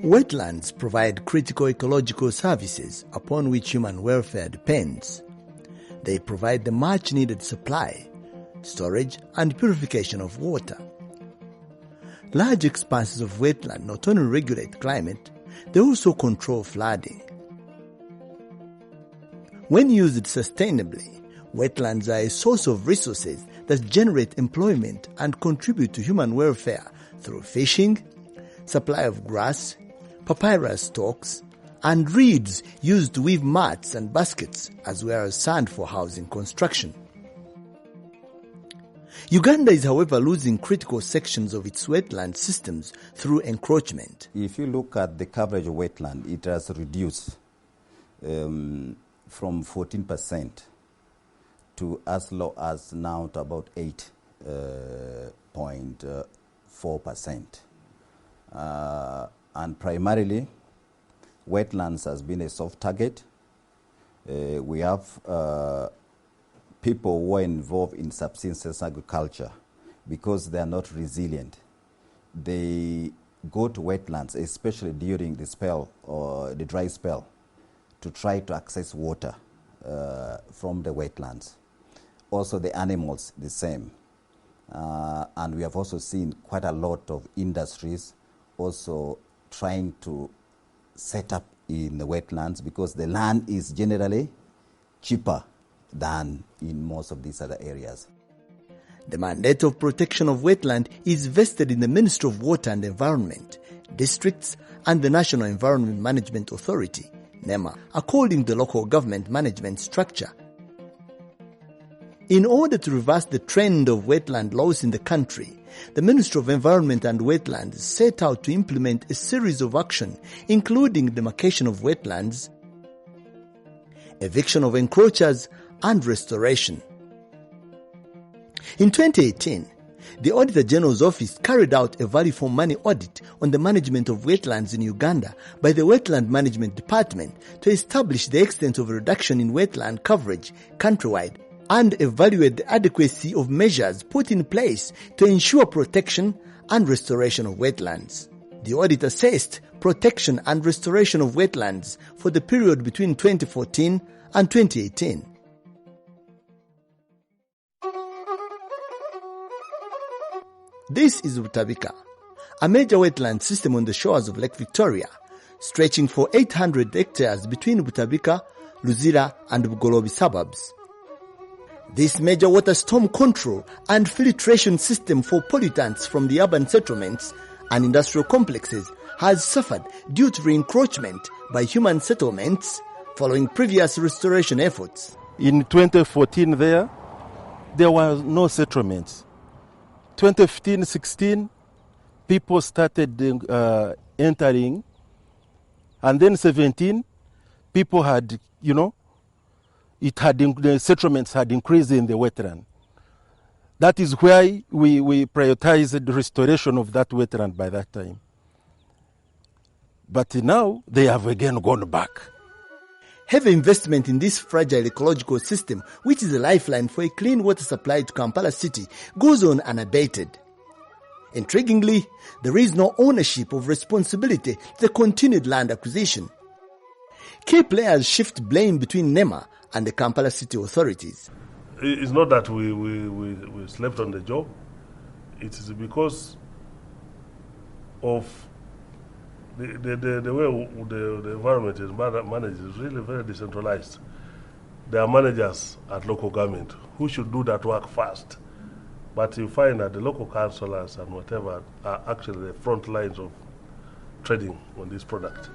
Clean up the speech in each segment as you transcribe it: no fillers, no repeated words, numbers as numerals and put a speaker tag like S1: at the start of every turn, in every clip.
S1: Wetlands provide critical ecological services upon which human welfare depends. They provide the much-needed supply, storage, and purification of water. Large expanses of wetland not only regulate climate, they also control flooding. When used sustainably, wetlands are a source of resources that generate employment and contribute to human welfare through fishing, supply of grass, papyrus stalks, and reeds used to weave mats and baskets, as well as sand for housing construction. Uganda is, however, losing critical sections of its wetland systems through encroachment.
S2: If you look at the coverage of wetland, it has reduced from 14% to as low as now to about 8.4%. And primarily, wetlands has been a soft target. We have people who are involved in subsistence agriculture because they are not resilient. They go to wetlands, especially during the spell or the dry spell, to try to access water from the wetlands. Also the animals, the same. And we have also seen quite a lot of industries also trying to set up in the wetlands because the land is generally cheaper than in most of these other areas.
S1: The mandate of protection of wetland is vested in the Ministry of Water and Environment, districts, and the National Environment Management Authority, NEMA, according to the local government management structure. In order to reverse the trend of wetland loss in the country, the Ministry of Environment and Wetlands set out to implement a series of action, including demarcation of wetlands, eviction of encroachers, and restoration. In 2018, the Auditor General's Office carried out a value for money audit on the management of wetlands in Uganda by the Wetland Management Department to establish the extent of a reduction in wetland coverage countrywide and evaluate the adequacy of measures put in place to ensure protection and restoration of wetlands. The audit assessed protection and restoration of wetlands for the period between 2014 and 2018. This is Butabika, a major wetland system on the shores of Lake Victoria, stretching for 800 hectares between Butabika, Luzira, and Bugolobi suburbs. This major water storm control and filtration system for pollutants from the urban settlements and industrial complexes has suffered due to encroachment by human settlements following previous restoration efforts.
S3: In 2014 there were no settlements. 2015-16, people started entering, and then 17, people had, the settlements had increased in the wetland. That is why we prioritized the restoration of that wetland by that time. But now they have again gone back.
S1: Heavy investment in this fragile ecological system, which is a lifeline for a clean water supply to Kampala City, goes on unabated. Intriguingly, there is no ownership of responsibility to the continued land acquisition. Key players shift blame between NEMA and the Kampala City authorities.
S4: It's not that we slept on the job. It is because of the way the environment is managed is really very decentralized. There are managers at local government who should do that work first. But you find that the local councillors and whatever are actually the front lines of trading on this product.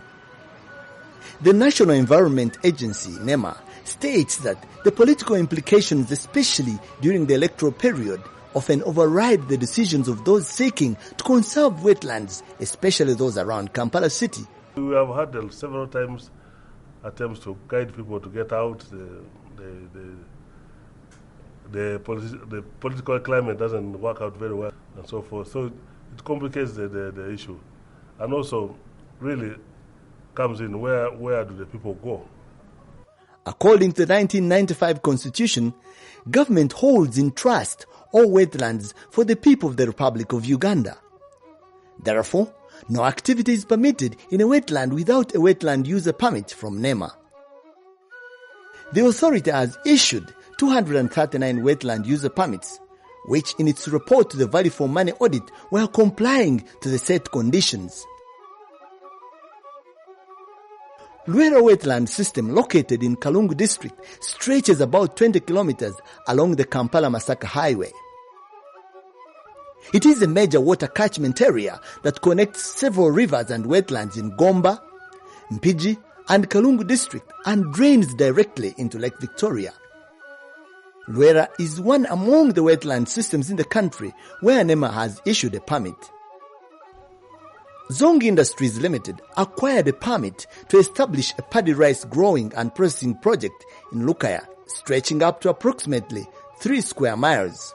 S1: The National Environment Agency, NEMA, states that the political implications, especially during the electoral period, often override the decisions of those seeking to conserve wetlands, especially those around Kampala City.
S4: We have had several times attempts to guide people to get out. The political climate doesn't work out very well and so forth. So it complicates the issue. And also really comes in where do the people go?
S1: According to the 1995 Constitution, government holds in trust all wetlands for the people of the Republic of Uganda. Therefore, No activity is permitted in a wetland without a wetland user permit from NEMA. The authority has issued 239 wetland user permits, which in its report to the Value for Money audit were complying to the set conditions. Lwera wetland system, located in Kalungu district, stretches about 20 kilometers along the Kampala-Masaka highway. It is a major water catchment area that connects several rivers and wetlands in Gomba, Mpigi, and Kalungu district and drains directly into Lake Victoria. Lwera is one among the wetland systems in the country where NEMA has issued a permit. Zong Industries Limited acquired a permit to establish a paddy rice growing and processing project in Lukaya, stretching up to approximately 3 square miles.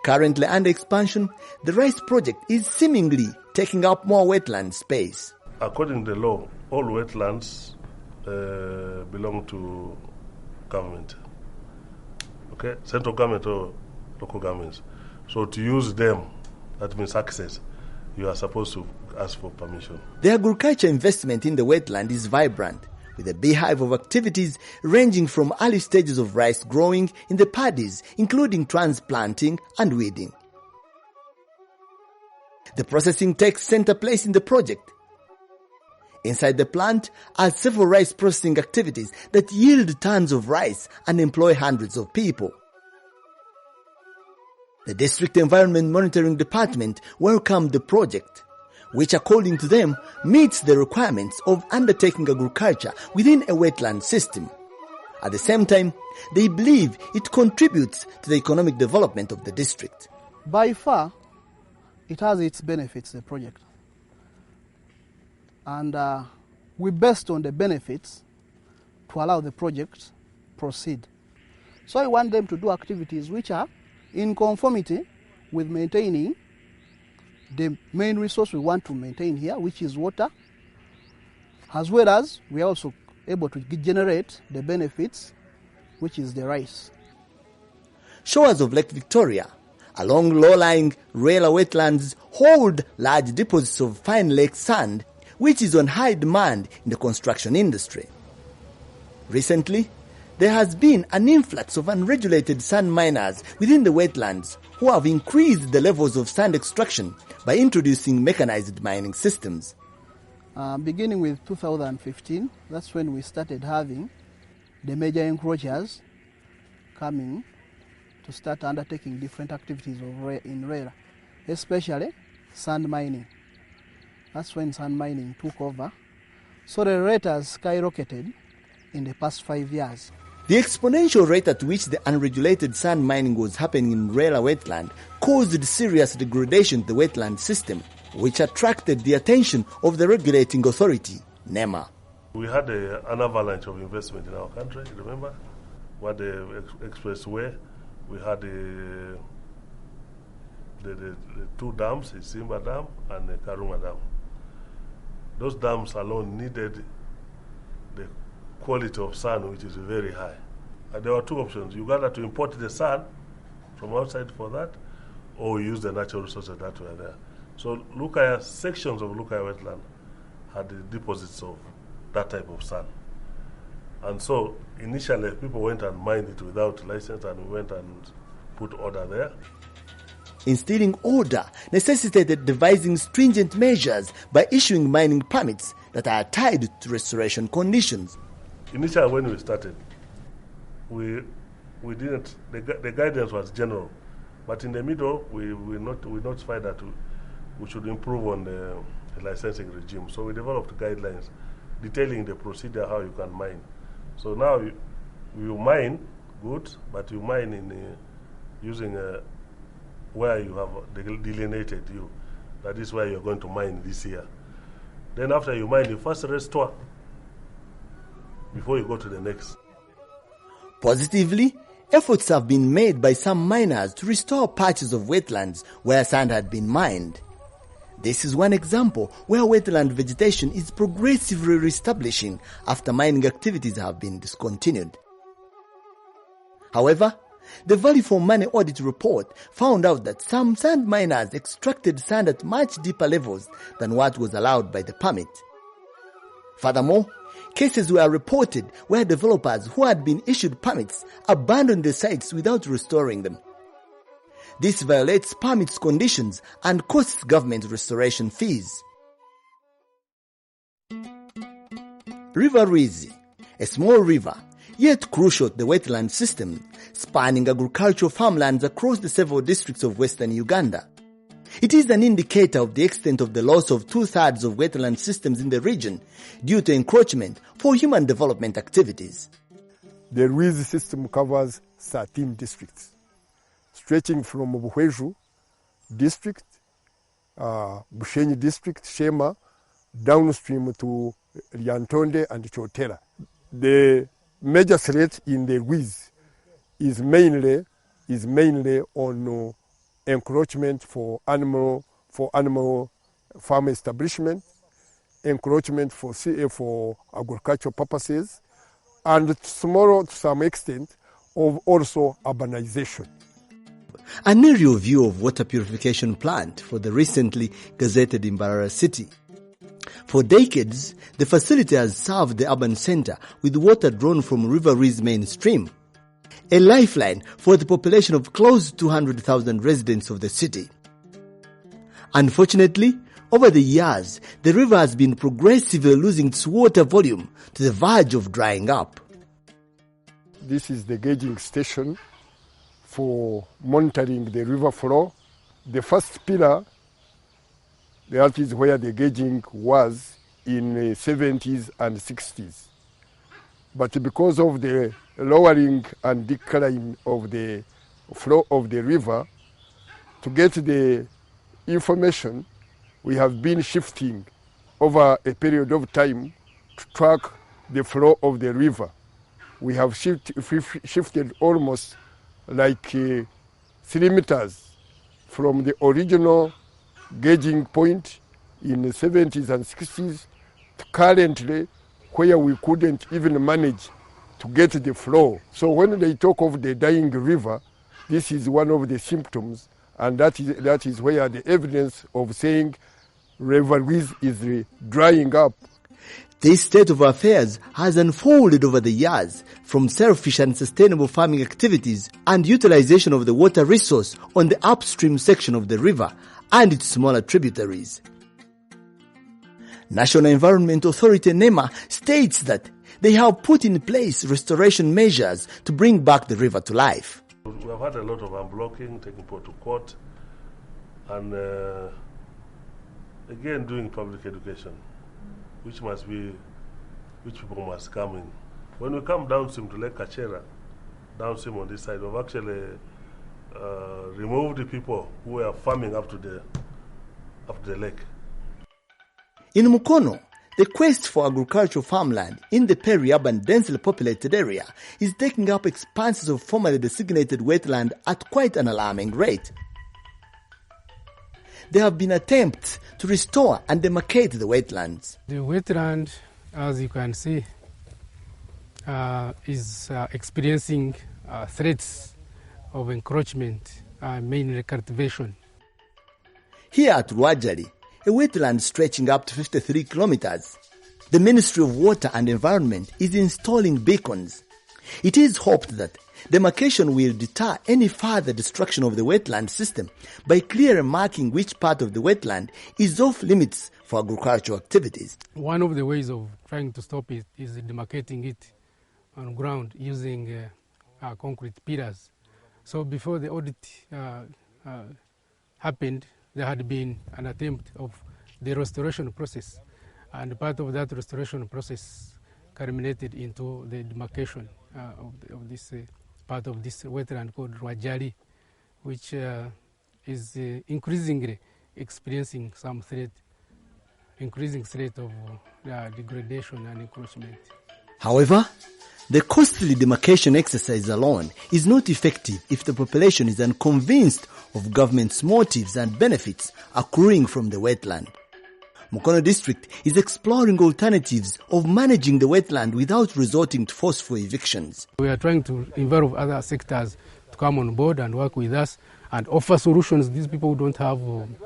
S1: Currently under expansion, the rice project is seemingly taking up more wetland space.
S4: According to the law, all wetlands belong to government. Okay, central government or local governments. So to use them, that means access, you are supposed to ask for permission.
S1: The agriculture investment in the wetland is vibrant, with a beehive of activities ranging from early stages of rice growing in the paddies, including transplanting and weeding. The processing takes center place in the project. Inside the plant are several rice processing activities that yield tons of rice and employ hundreds of people. The District Environment Monitoring Department welcomed the project, which according to them meets the requirements of undertaking agriculture within a wetland system. At the same time, they believe it contributes to the economic development of the district.
S5: By far, it has its benefits, the project. And we based on the benefits to allow the project proceed. So I want them to do activities which are in conformity with maintaining the main resource we want to maintain here, which is water, as well as we are also able to generate the benefits, which is the rice.
S1: Shores of Lake Victoria, along low-lying Lwera wetlands, hold large deposits of fine lake sand, which is on high demand in the construction industry. Recently, there has been an influx of unregulated sand miners within the wetlands who have increased the levels of sand extraction by introducing mechanized mining systems.
S5: Beginning with 2015, that's when we started having the major encroachers coming to start undertaking different activities in Lwera, especially sand mining. That's when sand mining took over. So the rate has skyrocketed in the past 5 years.
S1: The exponential rate at which the unregulated sand mining was happening in Lwera wetland caused serious degradation to the wetland system, which attracted the attention of the regulating authority, NEMA.
S4: We had an avalanche of investment in our country, remember? What the expressway, we had the 2 dams, the Simba Dam and the Karuma Dam. Those dams alone needed the quality of sand, which is very high. And there were 2 options: Uganda to import the sand from outside for that, or use the natural resources that were there. So Lukaya, sections of Lukaya wetland had the deposits of that type of sand. And so initially people went and mined it without license, and we went and put order there.
S1: Instilling order necessitated devising stringent measures by issuing mining permits that are tied to restoration conditions.
S4: Initially when we started, we didn't, the guidance was general, but in the middle we notified that we should improve on the licensing regime. So we developed guidelines detailing the procedure, how you can mine. So now you mine good, but you mine in using where you have delineated you. That is where you're going to mine this year. Then after you mine, you first restore before you go to the next.
S1: Positively, efforts have been made by some miners to restore patches of wetlands where sand had been mined. This is one example where wetland vegetation is progressively reestablishing after mining activities have been discontinued. However, the value for money audit report found out that some sand miners extracted sand at much deeper levels than what was allowed by the permit. Furthermore, cases were reported where developers who had been issued permits abandoned the sites without restoring them. This violates permits conditions and costs government restoration fees. River Ruizi, a small river, yet crucial to the wetland system, spanning agricultural farmlands across the several districts of western Uganda. It is an indicator of the extent of the loss of 2/3 of wetland systems in the region due to encroachment for human development activities.
S6: The Ruizi system covers 13 districts, stretching from Buhweju district, Bushenyi district, Shema, downstream to Lyantonde and Chotera. The major threat in the Ruizi is mainly on encroachment for animal farm establishment, encroachment for agricultural purposes, and to some extent of also urbanization.
S1: An aerial view of water purification plant for the recently gazetted Mbarara city. For decades, the facility has served the urban center with water drawn from River Ruizi mainstream, a lifeline for the population of close to 200,000 residents of the city. Unfortunately, over the years, the river has been progressively losing its water volume to the verge of drying up.
S6: This is the gauging station for monitoring the river flow. The first pillar, that is where the gauging was in the 70s and 60s. But because of the lowering and decline of the flow of the river, to get the information, we have been shifting over a period of time to track the flow of the river. We have shifted almost like 3 meters from the original gauging point in the 70s and 60s to currently where we couldn't even manage to get the flow. So when they talk of the dying river, this is one of the symptoms, and that is where the evidence of saying River Ruizi is drying up.
S1: This state of affairs has unfolded over the years from selfish and sustainable farming activities and utilization of the water resource on the upstream section of the river and its smaller tributaries. National Environment Authority NEMA states that they have put in place restoration measures to bring back the river to life.
S4: We have had a lot of unblocking, taking people to court, and again doing public education, which people must come in. When we come downstream to Lake Kachera, downstream on this side, we've actually removed the people who were farming up to the lake.
S1: In Mukono, the quest for agricultural farmland in the peri-urban densely populated area is taking up expanses of formerly designated wetland at quite an alarming rate. There have been attempts to restore and demarcate the wetlands.
S7: The wetland, as you can see, is experiencing threats of encroachment, mainly cultivation.
S1: Here at Rwajali, a wetland stretching up to 53 kilometers, the Ministry of Water and Environment is installing beacons. It is hoped that demarcation will deter any further destruction of the wetland system by clearly marking which part of the wetland is off limits for agricultural activities.
S7: One of the ways of trying to stop it is demarcating it on ground using concrete pillars. So before the audit happened, there had been an attempt of the restoration process, and part of that restoration process culminated into the demarcation of this part of this wetland called Rwajali, which is increasingly experiencing some increasing threat of degradation and encroachment.
S1: However, the costly demarcation exercise alone is not effective if the population is unconvinced of government's motives and benefits accruing from the wetland. Mukono district is exploring alternatives of managing the wetland without resorting to forceful evictions.
S7: We are trying to involve other sectors to come on board and work with us and offer solutions. These people who don't have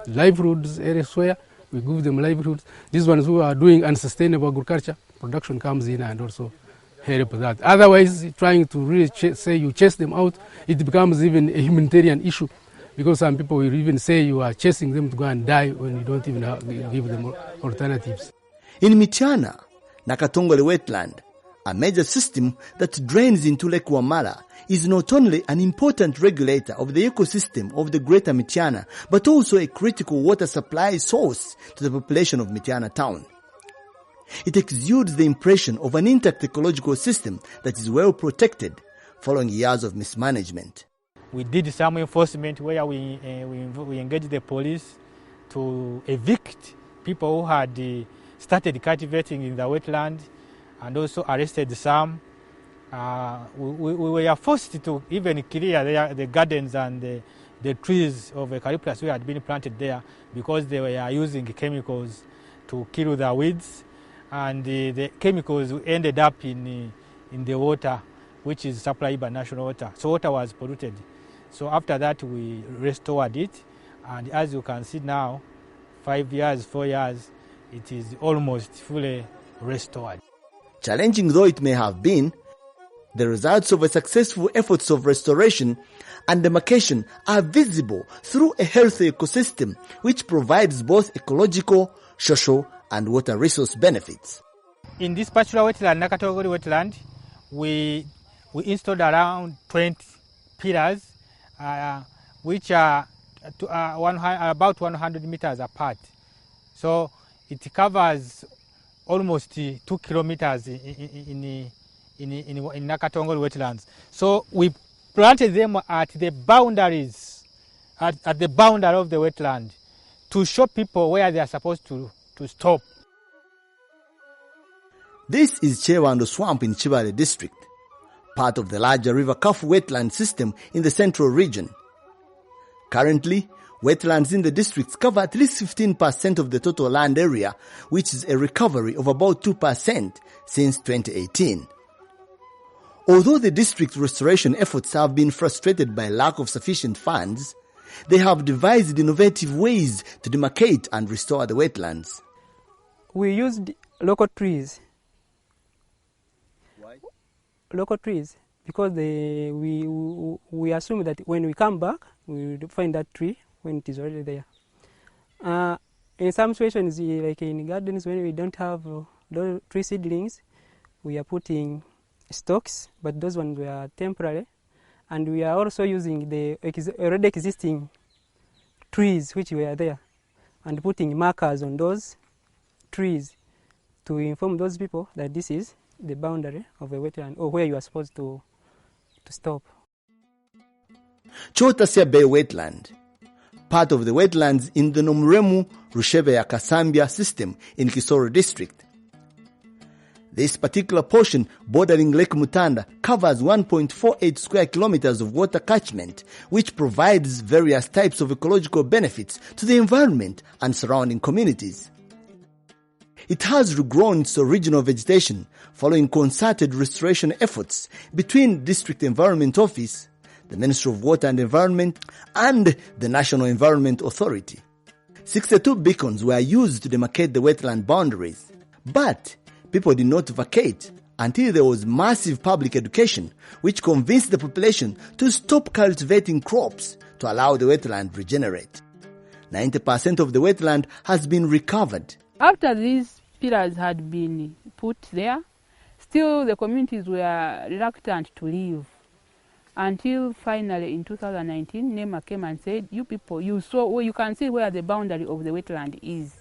S7: livelihoods elsewhere, we give them livelihoods. These ones who are doing unsustainable agriculture, production comes in and also help that. Otherwise, trying to really say you chase them out, it becomes even a humanitarian issue, because some people will even say you are chasing them to go and die when you don't even give them alternatives.
S1: In Mityana, Nakatongole wetland, a major system that drains into Lake Wamala, is not only an important regulator of the ecosystem of the greater Mityana, but also a critical water supply source to the population of Mityana town. It exudes the impression of an intact ecological system that is well protected following years of mismanagement.
S8: We did some enforcement where we engaged the police to evict people who had started cultivating in the wetland, and also arrested some. We were forced to even clear the gardens and the trees of eucalyptus which had been planted there, because they were using chemicals to kill the weeds, and the chemicals ended up in the water, which is supplied by national water. So water was polluted. So after that we restored it, and as you can see now, 5 years, 4 years, it is almost fully restored.
S1: Challenging though it may have been, the results of a successful efforts of restoration and demarcation are visible through a healthy ecosystem which provides both ecological, social and water resource benefits.
S8: In this particular wetland, Nakatongole wetland, we installed around 20 pillars, which are about 100 meters apart. So it covers almost 2 kilometers in Nakatongole wetlands. So we planted them at the boundaries, at the boundary of the wetland, to show people where they are supposed to stop.
S1: This is Chewando Swamp in Chibale district, part of the larger River Kafu wetland system in the central region. Currently, wetlands in the districts cover at least 15% of the total land area, which is a recovery of about 2% since 2018. Although the district restoration efforts have been frustrated by lack of sufficient funds, they have devised innovative ways to demarcate and restore the wetlands.
S9: We used local trees.
S1: Why?
S9: Local trees, because we assume that when we come back, we will find that tree when it is already there. In some situations, like in gardens, when we don't have those tree seedlings, we are putting stocks, but those ones were temporary. And we are also using the already existing trees which were there and putting markers on those trees to inform those people that this is the boundary of a wetland or where you are supposed to stop.
S1: Chotasia Bay Wetland, part of the wetlands in the Nomuremu Rushebeya Kasambia system in Kisoro district. This particular portion bordering Lake Mutanda covers 1.48 square kilometers of water catchment, which provides various types of ecological benefits to the environment and surrounding communities. It has regrown its original vegetation following concerted restoration efforts between District Environment Office, the Ministry of Water and Environment, and the National Environment Authority. 62 beacons were used to demarcate the wetland boundaries, but people did not vacate until there was massive public education which convinced the population to stop cultivating crops to allow the wetland regenerate. 90% of the wetland has been recovered.
S10: After these pillars had been put there, still the communities were reluctant to leave, until finally in 2019 NEMA came and said, you people, you can see where the boundary of the wetland is.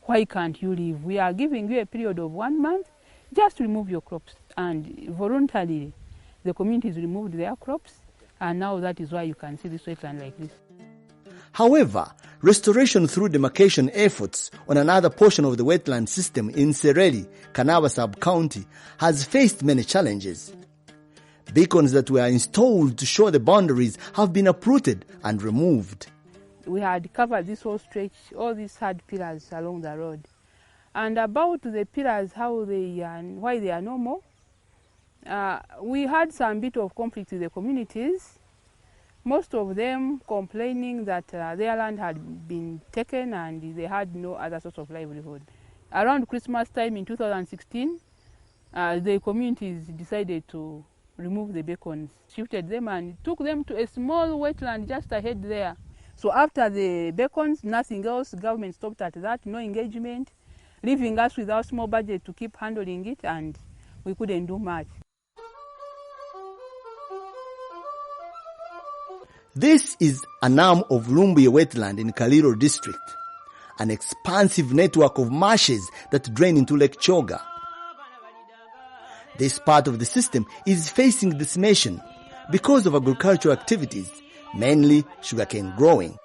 S10: Why can't you leave? We are giving you a period of 1 month, just remove your crops. And voluntarily, the communities removed their crops, and now that is why you can see this wetland like this.
S1: However, restoration through demarcation efforts on another portion of the wetland system in Sereri, Kanaba sub-county, has faced many challenges. Beacons that were installed to show the boundaries have been uprooted and removed.
S10: We had covered this whole stretch, all these hard pillars along the road. And about the pillars, why they are no more, we had some bit of conflict with the communities, most of them complaining that their land had been taken and they had no other source of livelihood. Around Christmas time in 2016, the communities decided to remove the beacons, shifted them and took them to a small wetland just ahead there. So after the beacons, nothing else, government stopped at that, no engagement, leaving us with our small budget to keep handling it, and we couldn't do much.
S1: This is an arm of Lumbuye wetland in Kaliro district, an expansive network of marshes that drain into Lake Choga. This part of the system is facing decimation because of agricultural activities, mainly sugarcane growing.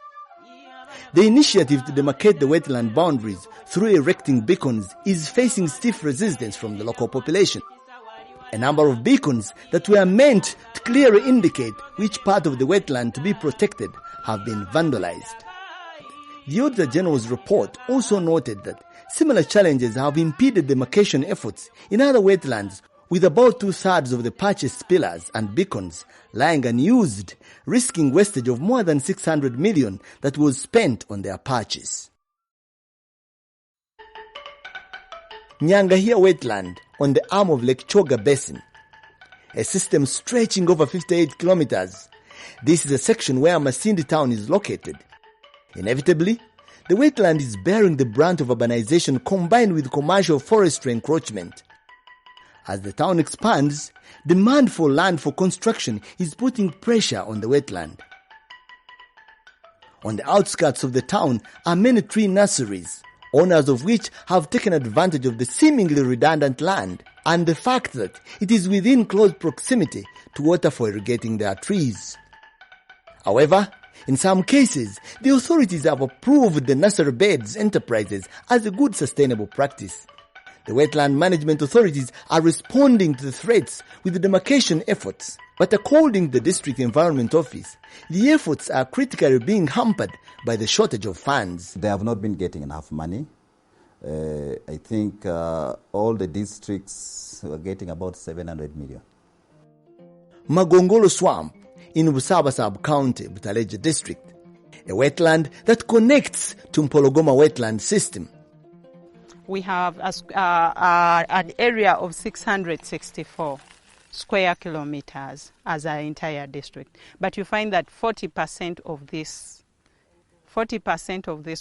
S1: The initiative to demarcate the wetland boundaries through erecting beacons is facing stiff resistance from the local population. A number of beacons that were meant to clearly indicate which part of the wetland to be protected have been vandalized. The Auditor General's report also noted that similar challenges have impeded demarcation efforts in other wetlands, with about 2/3 of the purchased pillars and beacons lying unused, risking wastage of more than 600 million that was spent on their purchase. Nyangahia wetland on the arm of Lake Choga Basin, a system stretching over 58 kilometers. This is a section where Masindi town is located. Inevitably, the wetland is bearing the brunt of urbanization combined with commercial forestry encroachment. As the town expands, demand for land for construction is putting pressure on the wetland. On the outskirts of the town are many tree nurseries, owners of which have taken advantage of the seemingly redundant land and the fact that it is within close proximity to water for irrigating their trees. However, in some cases, the authorities have approved the nursery beds enterprises as a good sustainable practice. The wetland management authorities are responding to the threats with the demarcation efforts. But according to the District Environment Office, the efforts are critically being hampered by the shortage of funds.
S2: They have not been getting enough money. I think all the districts are getting about 700 million.
S1: Magongolo Swamp in Busaba Sub-County, Butaleja District, a wetland that connects to Mpologoma wetland system.
S11: We have an area of 664 square kilometers as our entire district. But you find that 40% of this,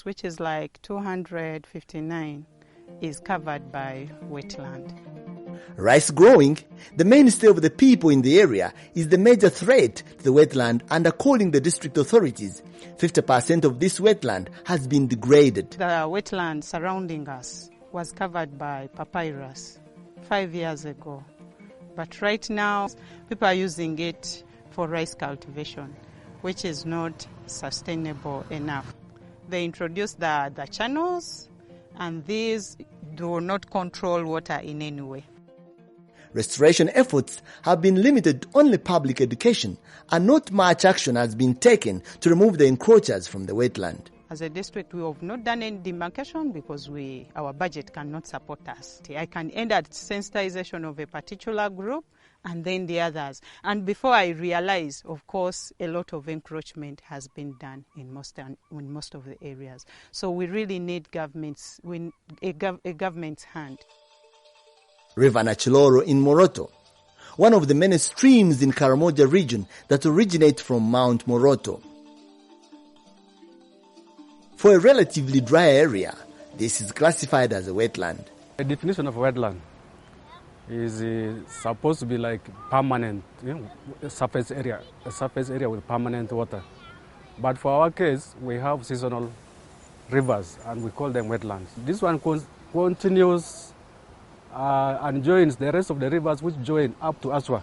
S11: which is like 259, is covered by wetland.
S1: Rice growing, the mainstay of the people in the area, is the major threat to the wetland, and according to the district authorities, 50% of this wetland has been degraded.
S11: The wetland surrounding us was covered by papyrus 5 years ago. But right now, people are using it for rice cultivation, which is not sustainable enough. They introduced the channels, and these do not control water in any way.
S1: Restoration efforts have been limited to only public education, and not much action has been taken to remove the encroachers from the wetland.
S11: As a district, we have not done any demarcation because our budget cannot support us. I can end at sensitization of a particular group and then the others. And before I realize, of course, a lot of encroachment has been done in most of the areas. So we really need a government's hand.
S1: River Nachiloro in Moroto, one of the many streams in Karamoja region that originate from Mount Moroto. For a relatively dry area, this is classified as a wetland.
S12: The definition of wetland is supposed to be like permanent, a surface area with permanent water. But for our case, we have seasonal rivers, and we call them wetlands. This one continues and joins the rest of the rivers which join up to Aswa.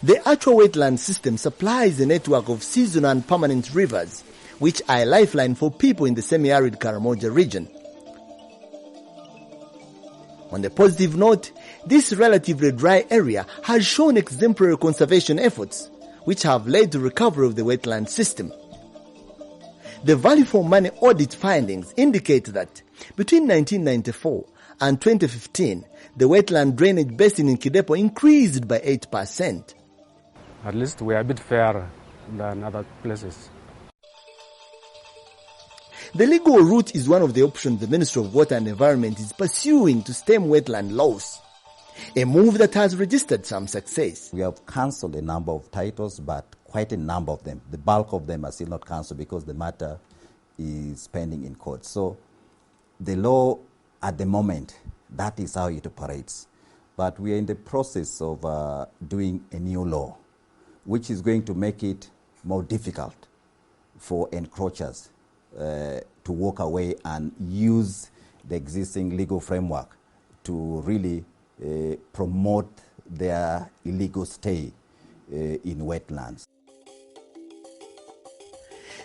S1: The Achwa wetland system supplies a network of seasonal and permanent rivers, which are a lifeline for people in the semi-arid Karamoja region. On the positive note, this relatively dry area has shown exemplary conservation efforts, which have led to recovery of the wetland system. The value for money audit findings indicate that between 1994 and 2015, the wetland drainage basin in Kidepo increased by 8%.
S12: At least we are a bit fairer than other places.
S1: The legal route is one of the options the Ministry of Water and Environment is pursuing to stem wetland loss, a move that has registered some success.
S2: We have cancelled a number of titles, but quite a number of them, the bulk of them are still not cancelled because the matter is pending in court. So the law at the moment, that is how it operates. But we are in the process of doing a new law, which is going to make it more difficult for encroachers to walk away and use the existing legal framework to really promote their illegal stay in wetlands.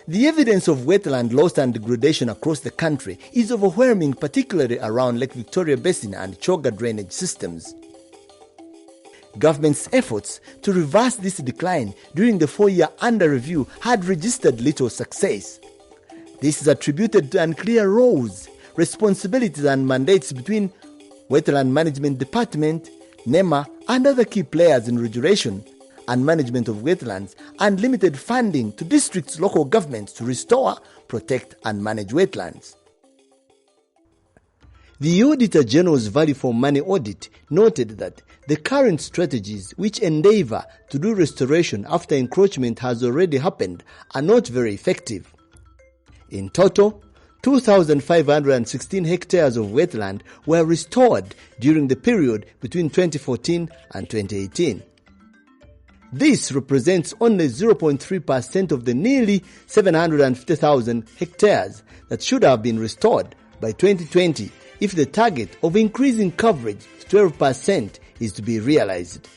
S1: The evidence of wetland loss and degradation across the country is overwhelming, particularly around Lake Victoria Basin and Choga drainage systems. Government's efforts to reverse this decline during the 4-year under review had registered little success. This is attributed to unclear roles, responsibilities and mandates between Wetland Management Department, NEMA and other key players in regulation and management of wetlands, and limited funding to districts' local governments to restore, protect and manage wetlands. The Auditor General's Value for Money audit noted that the current strategies which endeavour to do restoration after encroachment has already happened are not very effective. In total, 2,516 hectares of wetland were restored during the period between 2014 and 2018. This represents only 0.3% of the nearly 750,000 hectares that should have been restored by 2020 if the target of increasing coverage to 12% is to be realized.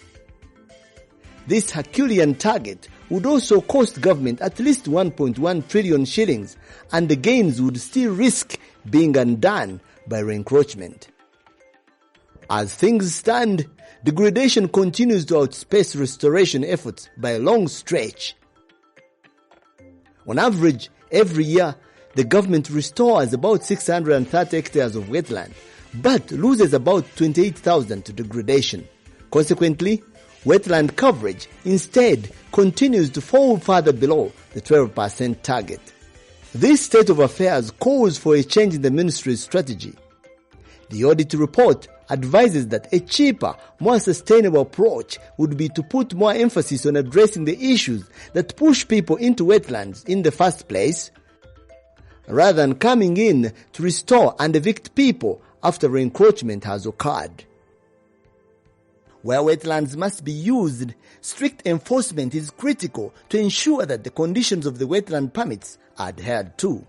S1: This Herculean target would also cost government at least 1.1 trillion shillings, and the gains would still risk being undone by re-encroachment. As things stand, degradation continues to outpace restoration efforts by a long stretch. On average, every year, the government restores about 630 hectares of wetland, but loses about 28,000 to degradation. Consequently, wetland coverage instead continues to fall further below the 12% target. This state of affairs calls for a change in the ministry's strategy. The audit report advises that a cheaper, more sustainable approach would be to put more emphasis on addressing the issues that push people into wetlands in the first place, rather than coming in to restore and evict people after encroachment has occurred. Where wetlands must be used, strict enforcement is critical to ensure that the conditions of the wetland permits are adhered to.